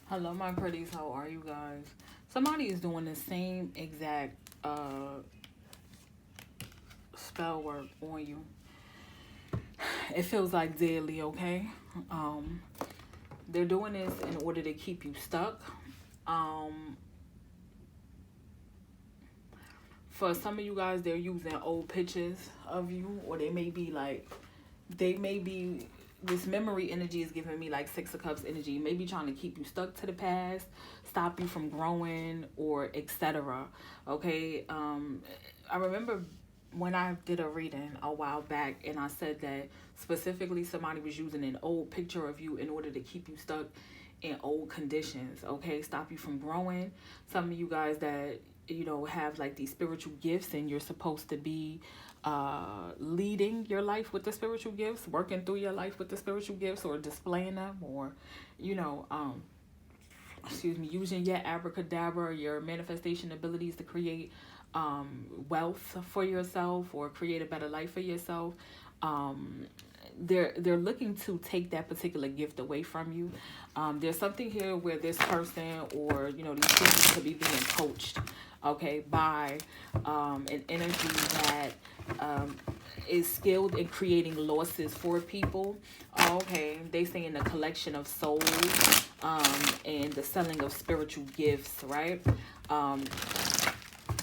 Hello, my pretties. How are you guys? Somebody is doing the same exact spell work on you. It feels like daily, okay? Um, they're doing this in order to keep you stuck. Um, for some of you guys, they're using old pictures of you, or they may be this memory energy is giving me like Six of Cups energy, maybe trying to keep you stuck to the past, stop you from growing, or etc. Okay. I remember when I did a reading a while back, and I said that specifically somebody was using an old picture of you in order to keep you stuck in old conditions. Okay, stop you from growing. Some of you guys that have like these spiritual gifts, and you're supposed to be leading your life with the spiritual gifts, working through your life with the spiritual gifts, or displaying them, or you know um using your abracadabra, your manifestation abilities to create wealth for yourself or create a better life for yourself. um they're looking to take that particular gift away from you. There's something here where this person, or these people could be being coached, okay, by an energy that um, is skilled in creating losses for people. Okay, they say in the collection of souls, um, and the selling of spiritual gifts, right? Um,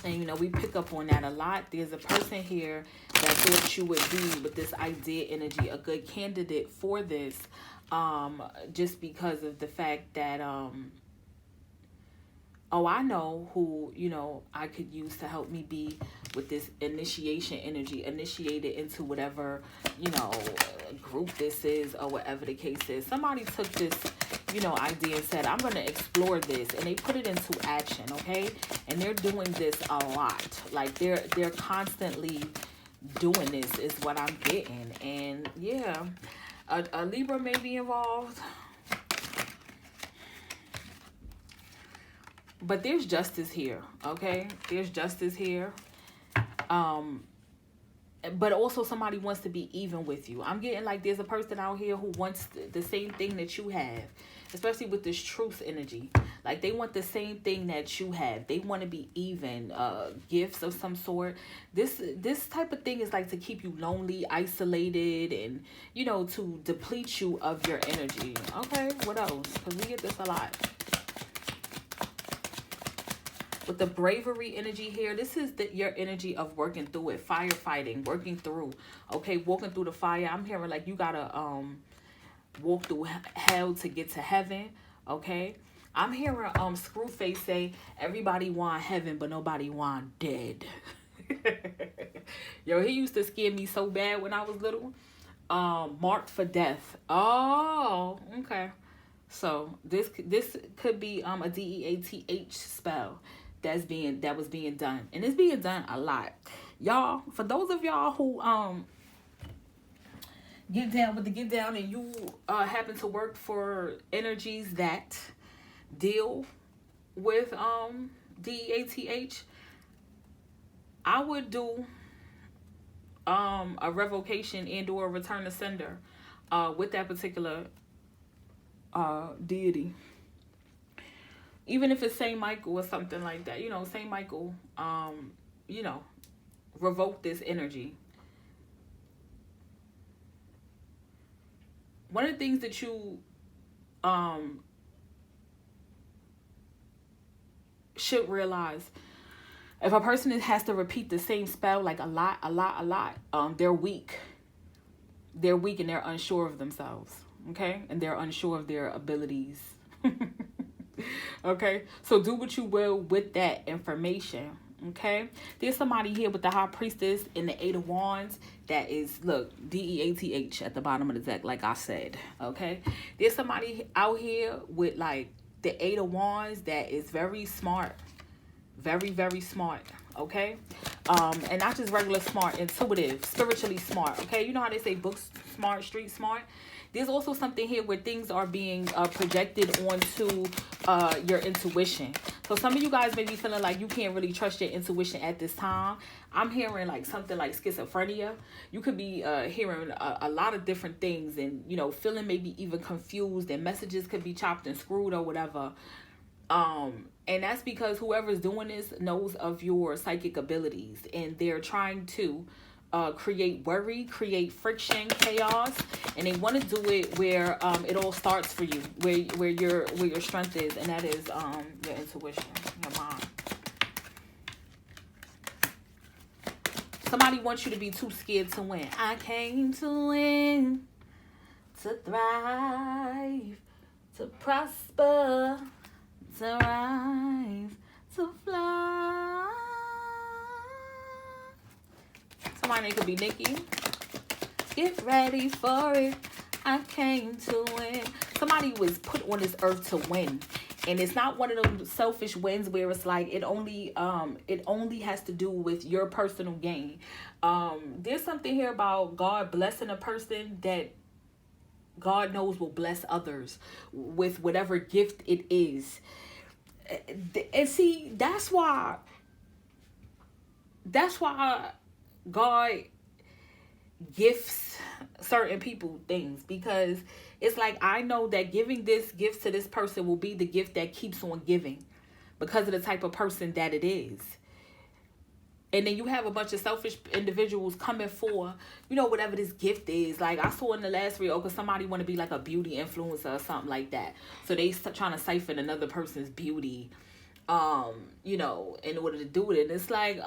and we pick up on that a lot. There's a person here that thought you would be, with this idea energy, a good candidate for this, just because of the fact that oh, I know who, I could use to help me be with this initiation energy, initiated into whatever, group this is, or whatever the case is. Somebody took this, idea and said, I'm going to explore this, and they put it into action, okay? And they're doing this a lot. Like they're constantly doing this is what I'm getting. And yeah, a Libra may be involved. But there's justice here, okay? There's justice here. But also somebody wants to be even with you. I'm getting like there's a person out here who wants the same thing that you have, especially with this truth energy. Like they want the same thing that you have. They want to be even, gifts of some sort. This type of thing is like to keep you lonely, isolated, and to deplete you of your energy. Okay, what else? Because we get this a lot. With the bravery energy here, this is your energy of working through it, firefighting, working through, okay, walking through the fire. I'm hearing like you gotta walk through hell to get to heaven, okay? I'm hearing Screwface say, everybody want heaven, but nobody want dead. Yo, he used to scare me so bad when I was little. Marked for death. Oh, okay. So this could be a DEATH spell that was being done, and it's being done a lot, y'all. For those of y'all who get down with the get down, and you happen to work for energies that deal with DEATH, I would do a revocation and or a return to sender with that particular deity. Even if it's Saint Michael or something like that, Saint Michael, revoke this energy. One of the things that you should realize, if a person has to repeat the same spell like a lot, they're weak. They're weak, and they're unsure of themselves, okay? And they're unsure of their abilities. Okay, so do what you will with that information, okay? There's somebody here with the High Priestess and the Eight of Wands that is, look, DEATH at the bottom of the deck, like I said, okay? There's somebody out here with, like, the Eight of Wands that is very smart, very, very smart, okay? And not just regular smart, intuitive, spiritually smart, okay? You know how they say book smart, street smart? There's also something here where things are being projected onto your intuition. So So some of you guys may be feeling like you can't really trust your intuition at this time. I'm hearing like something like schizophrenia. You could be hearing a lot of different things, and you know, feeling maybe even confused, and messages could be chopped and screwed or whatever. And that's because whoever's doing this knows of your psychic abilities, and they're trying to create worry, create friction, chaos, and they want to do it where it all starts for you, where your strength is, and that is your intuition, your mind. Somebody wants you to be too scared to win. I came to win, to thrive, to prosper, to rise, to fly. Somebody could be Nikki. Get ready for it. I came to win. Somebody was put on this earth to win. And it's not one of those selfish wins where it's like it only has to do with your personal gain. There's something here about God blessing a person that God knows will bless others with whatever gift it is. And see, that's why God gifts certain people things, because it's like, I know that giving this gift to this person will be the gift that keeps on giving because of the type of person that it is. And then you have a bunch of selfish individuals coming for, you know, whatever this gift is. Like I saw in the last video, because somebody want to be like a beauty influencer or something like that. So they trying to siphon another person's beauty, you know, in order to do it. And it's like,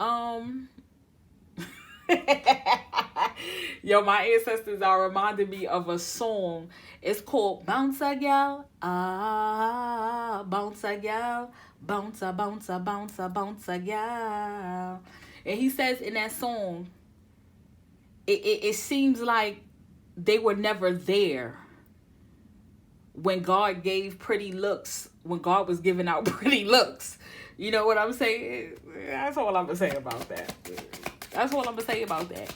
yo, my ancestors are reminding me of a song. It's called Bounce a Gal. Ah, bounce a gal. Bounce a, bounce a, bounce a, bounce a gal. And he says in that song, it seems like they were never there when God gave pretty looks, when God was giving out pretty looks. You know what I'm saying? That's all I'm going to say about that. That's all I'm going to say about that.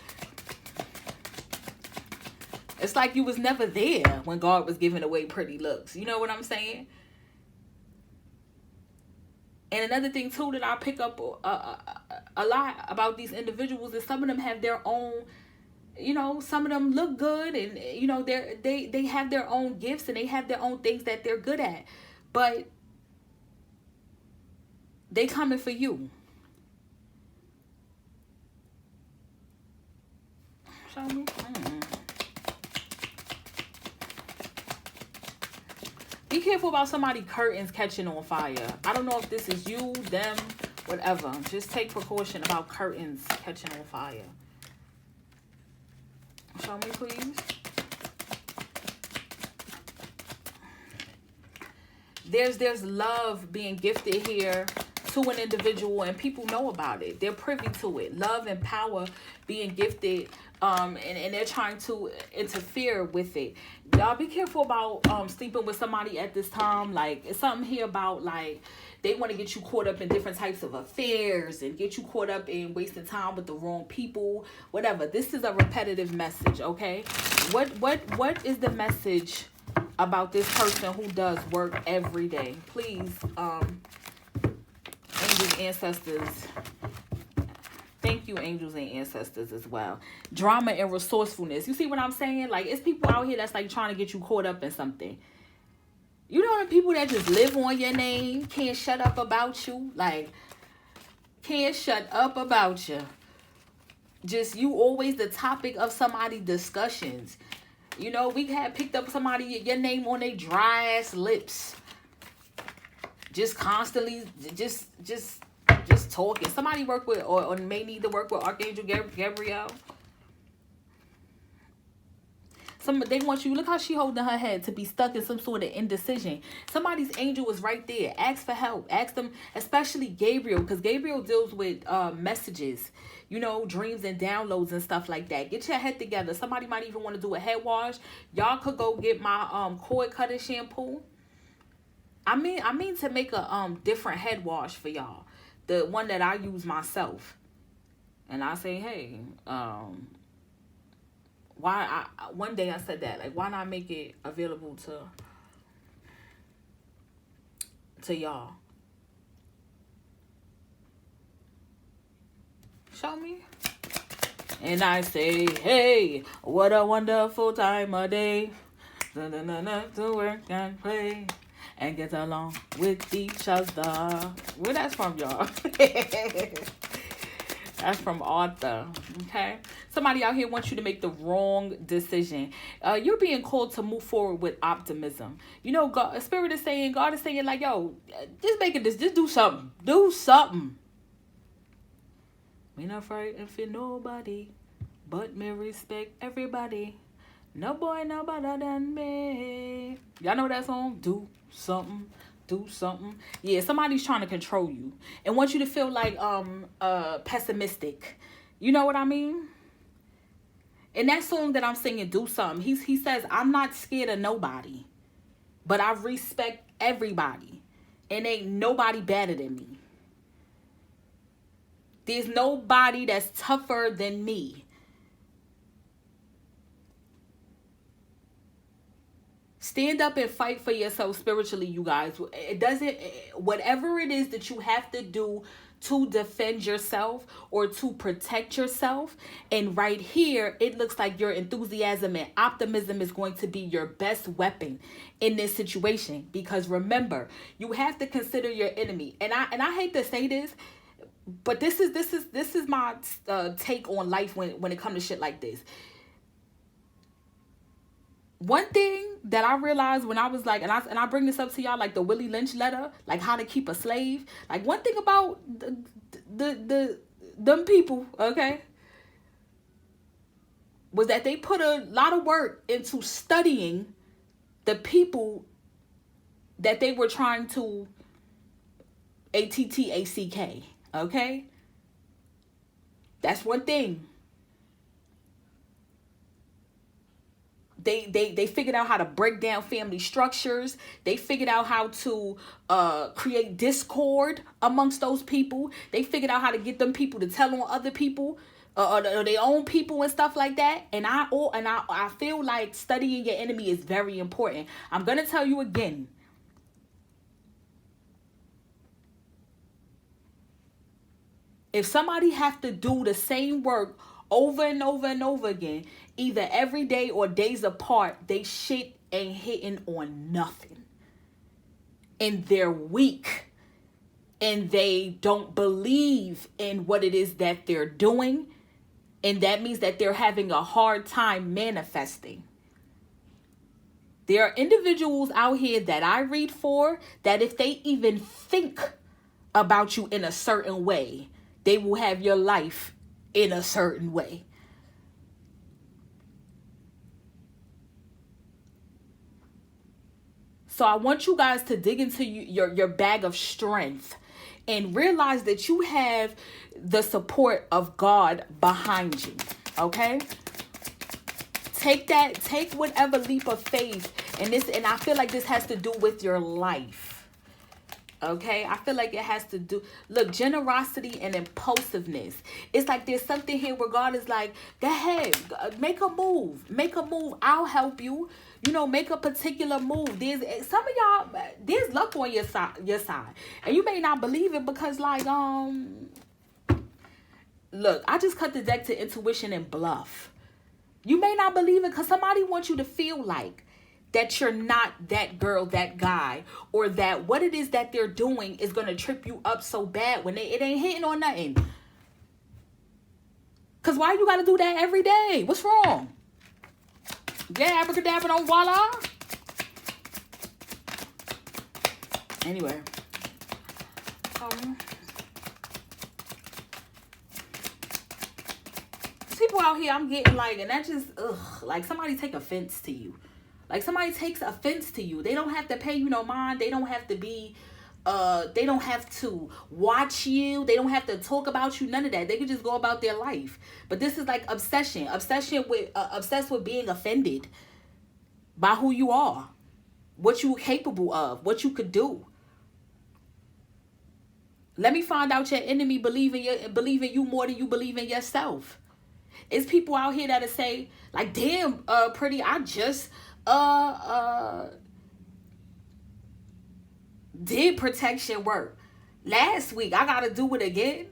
It's like you was never there when God was giving away pretty looks. You know what I'm saying? And another thing, too, that I pick up a lot about these individuals is some of them have their own, you know, some of them look good, and, you know, they have their own gifts, and they have their own things that they're good at. But they coming for you. Show me. Be careful about somebody curtains catching on fire. I don't know if this is you, them, whatever. Just take precaution about curtains catching on fire. Show me, please. There's love being gifted here to an individual, and people know about it. They're privy to it. Love and power being gifted, and they're trying to interfere with it. Y'all be careful about sleeping with somebody at this time. Like, it's something here about, like, they want to get you caught up in different types of affairs and get you caught up in wasting time with the wrong people, whatever. This is a repetitive message, okay? What is the message about this person who does work every day? Please, angels, ancestors. Thank you, angels and ancestors, as well. Drama and resourcefulness. You see what I'm saying? Like, it's people out here that's like trying to get you caught up in something. You know the people that just live on your name, can't shut up about you. Like, can't shut up about you. Just, you always the topic of somebody's discussions. You know, we had picked up somebody, your name on their dry ass lips. Just constantly, just talking. Somebody work with, or may need to work with Archangel Gabriel. They want you, look how she holding her head, to be stuck in some sort of indecision. Somebody's angel is right there. Ask for help. Ask them, especially Gabriel, because Gabriel deals with messages, you know, dreams and downloads and stuff like that. Get your head together. Somebody might even want to do a head wash. Y'all could go get my cord cutter shampoo. I mean to make a different head wash for y'all. The one that I use myself. And I say, hey, one day I said that, like, why not make it available to y'all? Show me. And I say, hey, what a wonderful time of day. To work and play and get along with each other. Where that's from, y'all? That's from Arthur. Okay. Somebody out here wants you to make the wrong decision. You're being called to move forward with optimism. You know, God is saying like, yo, just make it this. Just do something. Do something. Me not frightened for nobody, but me respect everybody. No boy, no better than me. Y'all know that song? Do something. Do something. Yeah, somebody's trying to control you and want you to feel like pessimistic. You know what I mean? In that song that I'm singing, Do Something, he says, I'm not scared of nobody, but I respect everybody. And ain't nobody better than me. There's nobody that's tougher than me. Stand up and fight for yourself spiritually, you guys. It doesn't, whatever it is that you have to do to defend yourself or to protect yourself. And right here, it looks like your enthusiasm and optimism is going to be your best weapon in this situation. Because remember, you have to consider your enemy. And I hate to say this, but this is my take on life when it comes to shit like this. One thing that I realized when I was like, and I bring this up to y'all, like the Willie Lynch letter, like how to keep a slave. Like one thing about them people, okay, was that they put a lot of work into studying the people that they were trying to ATTACK, okay? That's one thing. They figured out how to break down family structures. They figured out how to create discord amongst those people. They figured out how to get them people to tell on other people, or their own people and stuff like that. And I feel like studying your enemy is very important. I'm gonna tell you again. If somebody have to do the same work over and over and over again, either every day or days apart, they shit ain't hitting on nothing. And they're weak. And they don't believe in what it is that they're doing. And that means that they're having a hard time manifesting. There are individuals out here that I read for that if they even think about you in a certain way, they will have your life in a certain way. So I want you guys to dig into your bag of strength and realize that you have the support of God behind you. Okay? Take whatever leap of faith, and I feel like this has to do with your life. Okay, I feel like it has to do, look, generosity and impulsiveness. It's like there's something here where God is like, go ahead, make a move, I'll help you. You know, make a particular move. There's some of y'all, there's luck on your side, and you may not believe it because, like, look, I just cut the deck to intuition and bluff. You may not believe it because somebody wants you to feel like that you're not that girl, that guy, or that what it is that they're doing is going to trip you up so bad when it ain't hitting on nothing. Because why you got to do that every day? What's wrong? Yeah, abracadabra, don't voila. Anyway. People out here, I'm getting like, and that just, like somebody take offense to you. Like somebody takes offense to you. They don't have to pay you no mind. They don't have to be, they don't have to watch you. They don't have to talk about you. None of that. They can just go about their life. But this is like obsessed with being offended by who you are, what you're capable of, what you could do. Let me find out your enemy believe in you more than you believe in yourself. It's people out here that'll say, like, damn, pretty, I just did protection work last week. I gotta do it again.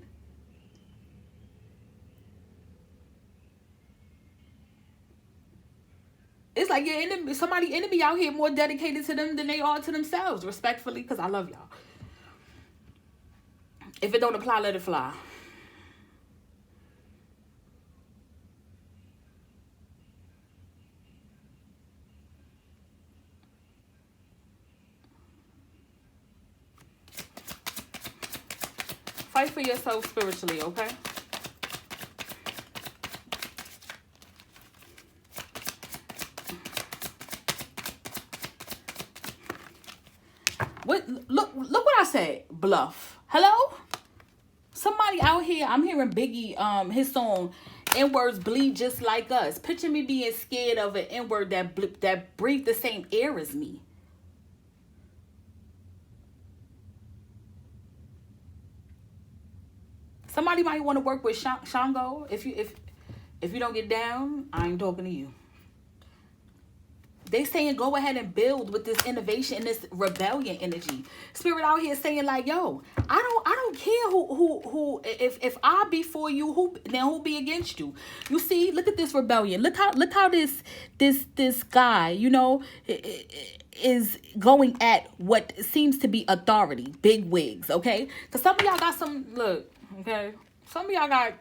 somebody enemy out here more dedicated to them than they are to themselves, respectfully, because I love y'all. If it don't apply, let it fly. Fight for yourself spiritually, okay? Look what I said. Bluff. Hello? Somebody out here, I'm hearing Biggie, his song, N-words bleed just like us. Picture me being scared of an N-word that breathed the same air as me. Somebody might want to work with Shango. If you don't get down, I ain't talking to you. They saying go ahead and build with this innovation and this rebellion energy. Spirit out here saying like, yo, I don't care who if I be for you, who be against you. You see, look at this rebellion. Look how this guy, you know, is going at what seems to be authority, big wigs, okay? Because some of y'all got some, look, okay? Some of y'all got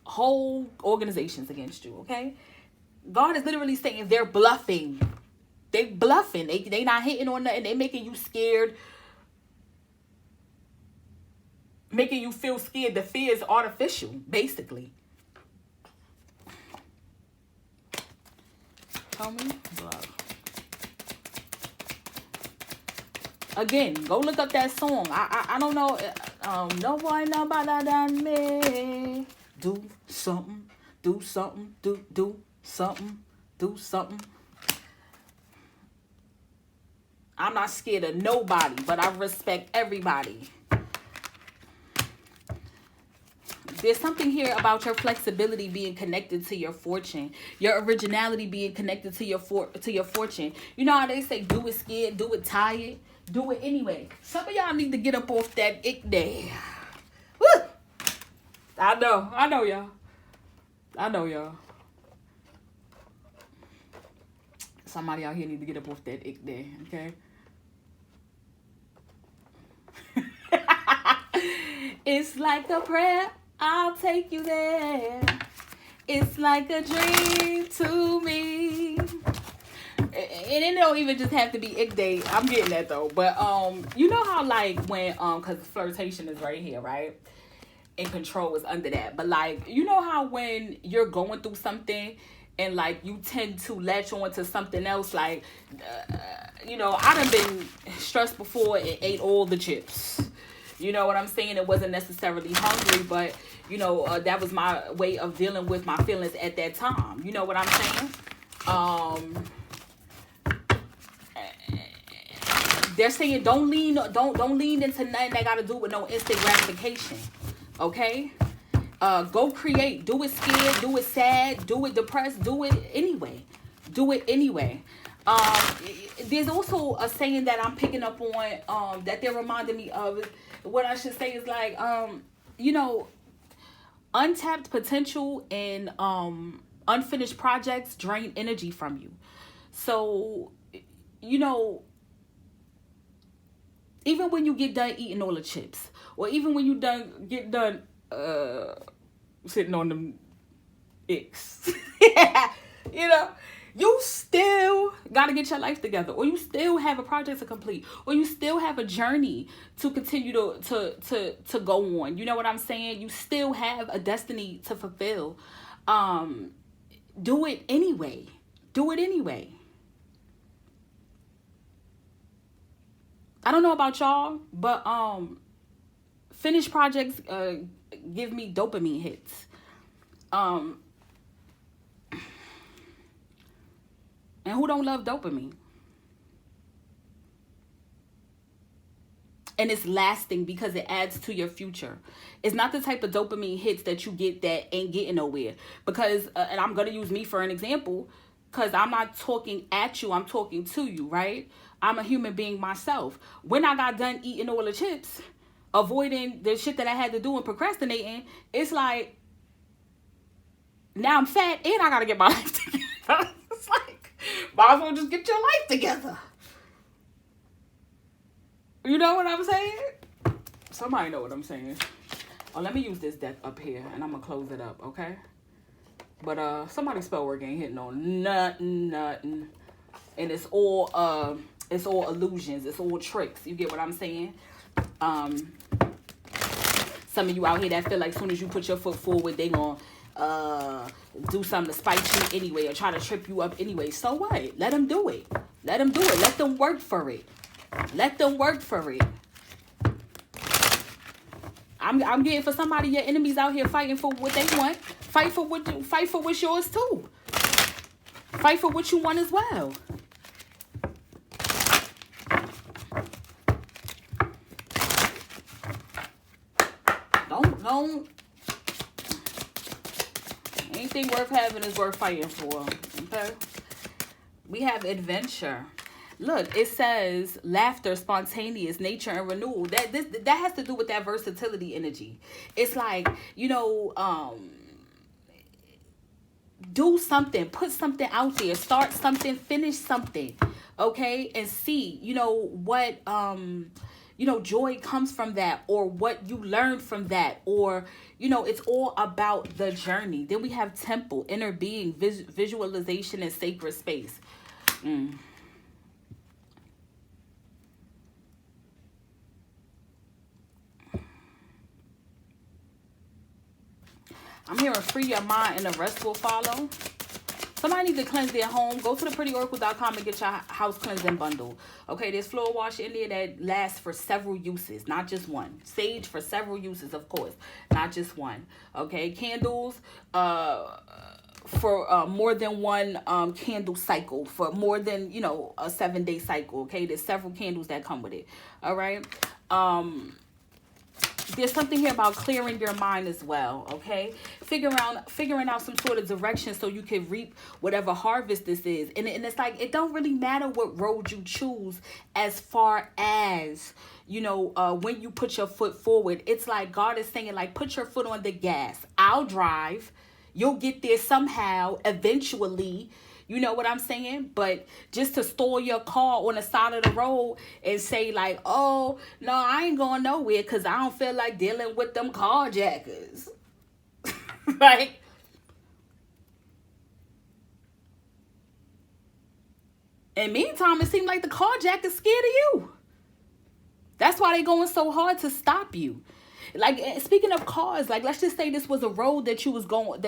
whole organizations against you, okay? God is literally saying they're bluffing. They bluffing. They not hitting on nothing. They making you scared. Making you feel scared. The fear is artificial, basically. Tell me, bluff. Again, go look up that song. I don't know. No one know better than me. Do something. Do something. Do something. Do something. I'm not scared of nobody, but I respect everybody. There's something here about your flexibility being connected to your fortune. Your originality being connected to your fortune. You know how they say, do it scared, do it tired, do it anyway. Some of y'all need to get up off that ick there. Woo! I know y'all. Somebody out here need to get up off that ick there, okay? It's like a prayer, I'll take you there. It's like a dream to me. And it don't even just have to be ick day. I'm getting that though. But you know how like when cause flirtation is right here, right? And control is under that. But like, you know how when you're going through something and like you tend to latch on to something else, like you know, I done been stressed before and ate all the chips. You know what I'm saying? It wasn't necessarily hungry, but you know, that was my way of dealing with my feelings at that time. You know what I'm saying? They're saying don't lean into nothing that got to do with no instant gratification. Okay? Go create. Do it scared. Do it sad. Do it depressed. Do it anyway. Do it anyway. There's also a saying that I'm picking up on that they're reminding me of. What I should say is like, you know, untapped potential and unfinished projects drain energy from you. So, you know, even when you get done eating all the chips, or even when you get done sitting on them icks, you know, you still got to get your life together, or you still have a project to complete, or you still have a journey to continue to go on. You know what I'm saying? You still have a destiny to fulfill. Do it anyway. Do it anyway. I don't know about y'all, but finished projects give me dopamine hits. And who don't love dopamine? And it's lasting because it adds to your future. It's not the type of dopamine hits that you get that ain't getting nowhere. Because, and I'm going to use me for an example, because I'm not talking at you, I'm talking to you, right? I'm a human being myself. When I got done eating all the chips, avoiding the shit that I had to do and procrastinating, it's like, now I'm fat and I gotta get my life together. It's like, might as well just get your life together. You know what I'm saying? Somebody know what I'm saying. Oh, let me use this deck up here and I'm gonna close it up, okay? But somebody's spell work ain't hitting on nothing. And it's all illusions, it's all tricks. You get what I'm saying? Some of you out here that feel like as soon as you put your foot forward, they gonna do something to spite you anyway or try to trip you up anyway. So what? Let them do it. Let them do it. Let them work for it. Let them work for it. I'm getting for somebody, your enemies out here fighting for what they want. Fight for what's yours too. Fight for what you want as well. Don't. Anything worth having is worth fighting for. Okay. We have adventure. Look, it says laughter, spontaneous, nature, and renewal. That has to do with that versatility energy. It's like, do something, put something out there, start something, finish something, okay, and see, what joy comes from that, or what you learn from that, or it's all about the journey. Then we have temple, inner being, visualization, and sacred space. I'm hearing free your mind and the rest will follow. Somebody needs to cleanse their home. Go to theprettyoracle.com and get your house cleansing bundle. Okay, there's floor wash in there that lasts for several uses, not just one. Sage for several uses, of course, not just one. Okay, candles for more than one candle cycle, for more than, a 7-day cycle. Okay, there's several candles that come with it. All right. There's something here about clearing your mind as well, okay? Figuring out some sort of direction so you can reap whatever harvest this is. And it's like, it don't really matter what road you choose as far as, when you put your foot forward. It's like God is saying, like, put your foot on the gas. I'll drive. You'll get there somehow, eventually. You know what I'm saying? But just to store your car on the side of the road and say like, oh, no, I ain't going nowhere because I don't feel like dealing with them carjackers. Right? And meantime, it seemed like the carjackers scared of you. That's why they going so hard to stop you. Like, speaking of cars, like, let's just say this was a road that you was going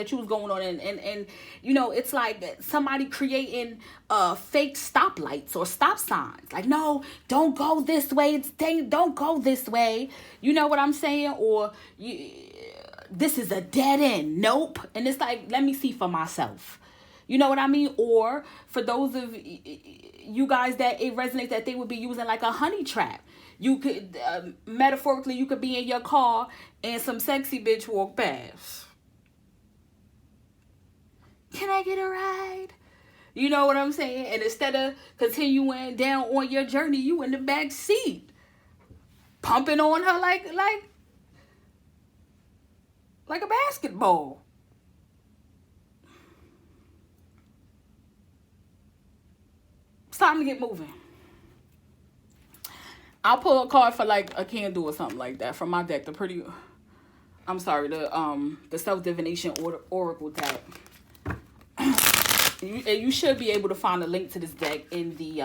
on, and it's like somebody creating fake stoplights or stop signs. Like, no, don't go this way. Don't go this way. You know what I'm saying? Or this is a dead end. Nope. And it's like, let me see for myself. You know what I mean? Or for those of you guys that it resonates, that they would be using like a honey trap. You could, metaphorically, you could be in your car and some sexy bitch walk past. Can I get a ride? You know what I'm saying? And instead of continuing down on your journey, you in the back seat, pumping on her like a basketball. It's time to get moving. I'll pull a card for like a candle or something like that from my deck. The self-divination oracle deck. You should be able to find a link to this deck in the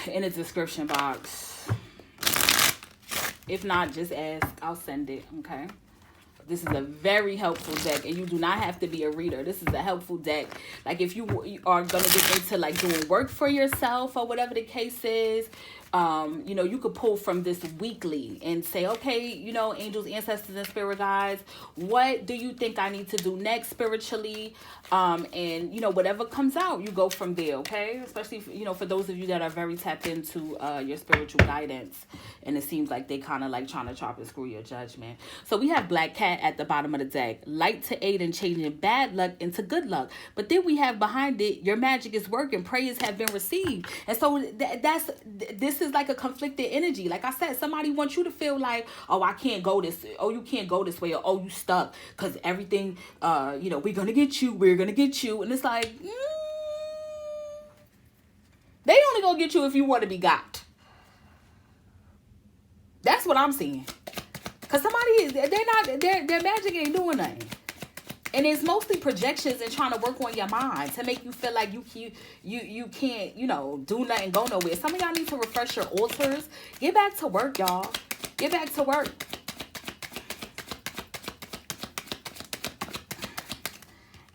description box. If not, just ask. I'll send it. Okay. This is a very helpful deck, and you do not have to be a reader. This is a helpful deck. Like, if you are going to get into, like, doing work for yourself or whatever the case is, you could pull from this weekly and say, okay, angels, ancestors, and spirit guides, what do you think I need to do next spiritually? And, whatever comes out, you go from there, okay? Especially, for those of you that are very tapped into your spiritual guidance, and it seems like they kind of like trying to chop and screw your judgment. So we have Black Cat at the bottom of the deck, light to aid in changing bad luck into good luck. But then we have behind it, your magic is working, prayers have been received. And so this this is like a conflicted energy. Like I said, somebody wants you to feel like, oh, I can't go this, oh, you can't go this way, or oh, you stuck because everything, we're gonna get you, and it's like, they only gonna get you if you want to be got. That's what I'm seeing. Cause somebody is, their magic ain't doing nothing. And it's mostly projections and trying to work on your mind to make you feel like you can't, do nothing, go nowhere. Some of y'all need to refresh your altars. Get back to work, y'all. Get back to work.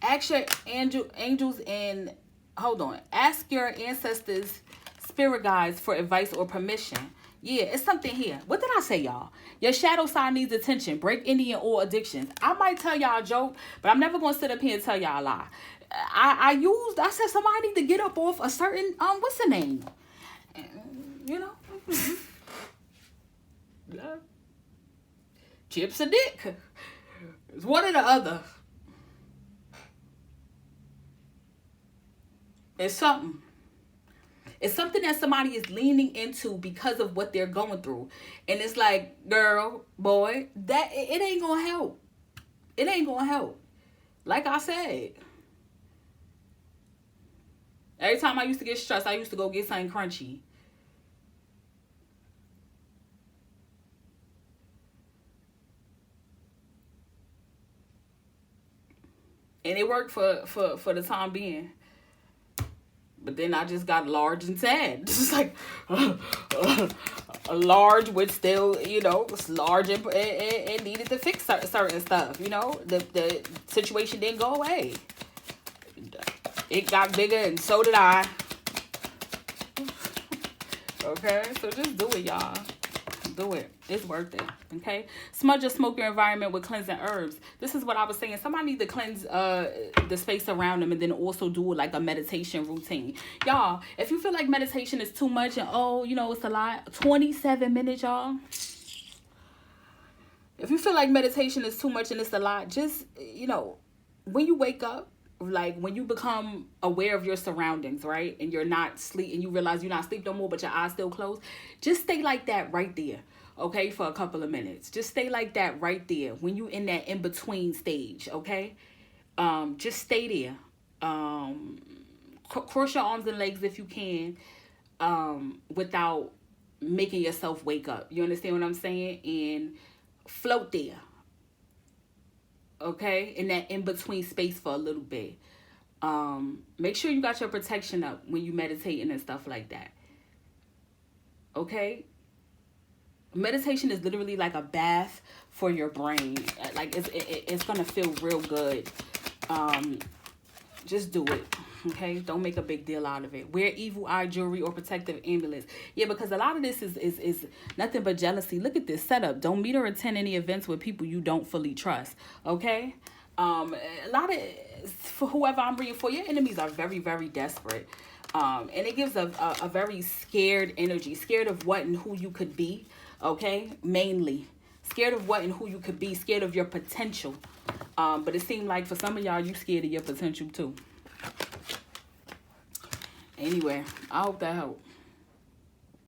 Ask your angels and, hold on. Ask your ancestors, spirit guides for advice or permission. Yeah, it's something here. What did I say, y'all? Your shadow side needs attention. Break any and all addictions. I might tell y'all a joke, but I'm never going to sit up here and tell y'all a lie. I said somebody need to get up off a certain, what's the name? Chips or dick. It's one or the other. It's something. It's something that somebody is leaning into because of what they're going through. And it's like, girl, boy, that it ain't going to help. It ain't going to help. Like I said, every time I used to get stressed, I used to go get something crunchy. And it worked for the time being. But then I just got large and sad. Just like large, which still, it's large and needed to fix certain stuff. The situation didn't go away. It got bigger, and so did I. Okay, so just do it, y'all. Do it. It's worth it. Okay. Smudge or smoke your environment with cleansing herbs. This is what I was saying. Somebody need to cleanse the space around them, and then also do like a meditation routine. Y'all, if you feel like meditation is too much and it's a lot, 27 minutes, y'all. If you feel like meditation is too much and it's a lot, just when you wake up, like when you become aware of your surroundings, right? And you're not sleep, and you realize you're not asleep no more, but your eyes still closed. Just stay like that right there, okay, for a couple of minutes. Just stay like that right there when you in that in-between stage, okay? Just stay there. Cross your arms and legs if you can, without making yourself wake up. You understand what I'm saying? And float there. Okay, in that in-between space for a little bit. Make sure you got your protection up when you meditating and stuff like that. Okay, meditation is literally like a bath for your brain. Like it's gonna feel real good. Just do it. Okay, don't make a big deal out of it. Wear evil eye jewelry or protective amulets. Yeah, because a lot of this is nothing but jealousy. Look at this setup. Don't meet or attend any events with people you don't fully trust. Okay, a lot of, for whoever I'm reading for, your enemies are very, very desperate. And it gives a very scared energy, scared of what and who you could be. Okay, mainly scared of what and who you could be, scared of your potential. But it seemed like for some of y'all, you scared of your potential too. Anyway, I hope that helped.